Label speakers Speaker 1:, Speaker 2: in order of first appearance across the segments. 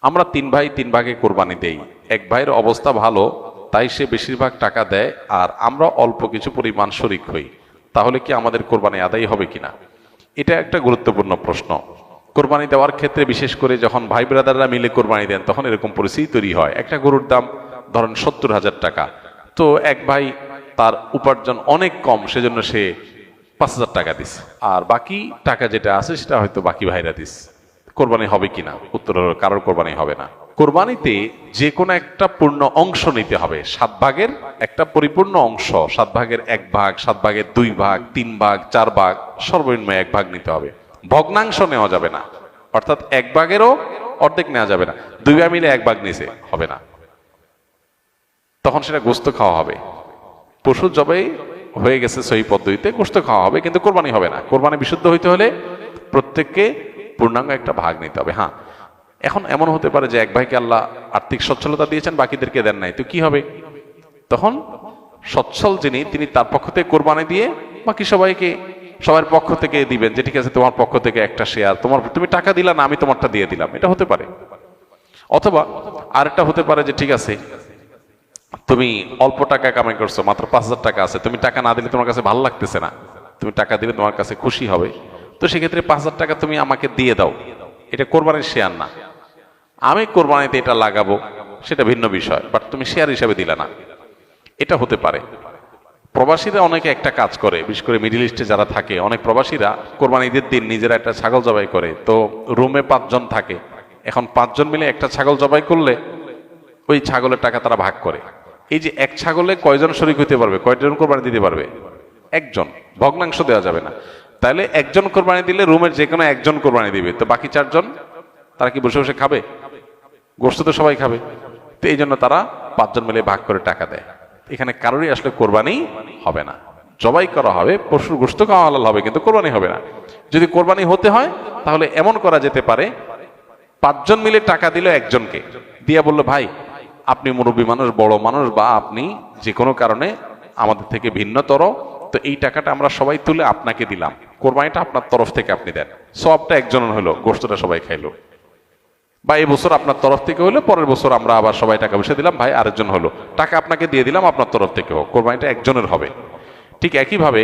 Speaker 1: আমরা তিন ভাই তিন ভাগে কোরবানি দেই। এক ভাইয়ের অবস্থা ভালো, তাই সে বেশিরভাগ টাকা দেয়, আর আমরা অল্প কিছু পরিমাণ শরিক হই। তাহলে কি আমাদের কোরবানি আদায় হবে কিনা? এটা একটা গুরুত্বপূর্ণ প্রশ্ন। কোরবানি দেওয়ার ক্ষেত্রে বিশেষ করে যখন ভাই ব্রাদাররা মিলে কোরবানি দেন, তখন এরকম পরিস্থিতি তৈরি হয়। একটা গরুর দাম ধরেন 70,000 টাকা, তো এক ভাই তার উপার্জন অনেক কম, সেজন্য সে 5,000 টাকা দিস, আর বাকি টাকা যেটা আছে সেটা হয়তো বাকি ভাইরা দিস। কোরবানি হবে কিনা? উত্তর হলো কারোর কোরবানি হবে না। কোরবানিতে যে কোনো একটা পূর্ণ অংশ নিতে হবে, 7 ভাগের একটা পরিপূর্ণ অংশ, 7 ভাগের 1 ভাগ, 7 ভাগের 2 ভাগ, 3 ভাগ, 4 ভাগ, সর্বনিম্ন 1 ভাগ নিতে হবে। ভগ্নাংশ নেওয়া যাবে না, অর্থাৎ 1 ভাগেরও অর্ধেক নেওয়া যাবে না। 2 ভাই মিলে 1 ভাগ নিছে, হবে না, তখন সেটা গোস্ত খাওয়া হবে। পশু জবাই হয়ে গেছে সহি পদ্ধতিতে, গোস্ত খাওয়া হবে, কিন্তু কোরবানি হবে না। কোরবানি বিশুদ্ধ হইতে হলে প্রত্যেককে পূর্ণাঙ্গ একটা ভাগ নিতে হবে। হ্যাঁ, এখন এমন হতে পারে যে এক ভাইকে আল্লাহ আর্থিক সচ্ছলতা দিয়েছেন, বাকিদেরকে দেন নাই, তো কি হবে? তখন সচ্ছল যিনি, তিনি তার পক্ষ থেকে কোরবানি দিয়ে বাকি সবাইকে সবার পক্ষ থেকে দিবেন, যে ঠিক আছে তোমার পক্ষ থেকে একটা শেয়ার, তুমি টাকা দিলা না, আমি তোমারটা দিয়ে দিলাম, এটা হতে পারে। অথবা আরেকটা হতে পারে যে ঠিক আছে, তুমি অল্প টাকা কামাই করছো, মাত্র 5,000 টাকা আছে, তুমি টাকা না দিলে তোমার কাছে ভালো লাগতেছে না, তুমি টাকা দিলে তোমার কাছে খুশি হবে, তো সেক্ষেত্রে 5,000 টাকা তুমি আমাকে দিয়ে দাও, এটা কোরবানির শেয়ার না। আমি কোরবানিতে এটা লাগাবো, সেটা ভিন্ন বিষয়, বাট তুমি শেয়ার হিসাবে দিলে না, এটা হতে পারে। প্রবাসীরা অনেকে একটা কাজ করে, বিশেষ করে মিডিল ইস্টে যারা থাকে, অনেক প্রবাসীরা কোরবানি ঈদের দিন নিজেরা একটা ছাগল জবাই করে। তো রুমে 5 জন থাকে, এখন 5 জন মিলে একটা ছাগল জবাই করলে ওই ছাগলের টাকা তারা ভাগ করে। এই যে এক ছাগলে কয়জন শরিক হইতে পারবে, কয়জন কোরবানি দিতে পারবে? একজন, ভগ্নাংশ দেওয়া যাবে না। তাহলে একজন কোরবানি দিলে রুমের যে কোনো একজন কোরবানি দিবে, তো বাকি 4 জন তারা কি বসে বসে খাবে? গোস্ত তো সবাই খাবে। তো এই জন্য তারা 5 জন মিলে ভাগ করে টাকা দেয়। এখানে কারোরই আসলে কোরবানি হবে না, জবাই করা হবে, পশুর গোস্ত খাওয়া হালাল হবে, কিন্তু কোরবানি হবে না। যদি কোরবানি হতে হয় তাহলে এমন করা যেতে পারে, 5 জন মিলে টাকা দিল একজনকে, দিয়া বললো ভাই আপনি মুরব্বী মানুষ, বড় মানুষ, বা আপনি যে কোনো কারণে আমাদের থেকে ভিন্নতর, তো এই টাকাটা আমরা সবাই তুলে আপনাকে দিলাম, কোরবানিটা আপনার তরফ থেকে আপনি দেন, সবটা একজনের হলো, গোস্তটা সবাই খাইলো। বা এই বছর আপনার তরফ থেকে হলো, পরের বছর আমরা আবার সবাই টাকা পয়সা দিলাম, ভাই আরেকজন হলো, টাকা আপনাকে দিয়ে দিলাম আপনার তরফ থেকে হোক, কোরবানিটা একজনের হবে। ঠিক একইভাবে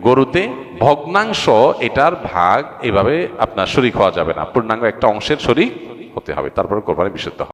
Speaker 1: গরুতে ভগ্নাংশ, এটার ভাগ এভাবে আপনার শরিক হওয়া যাবে না, পূর্ণাঙ্গ একটা অংশের শরিক হতে হবে, তারপরে কোরবানি বিশুদ্ধ হবে।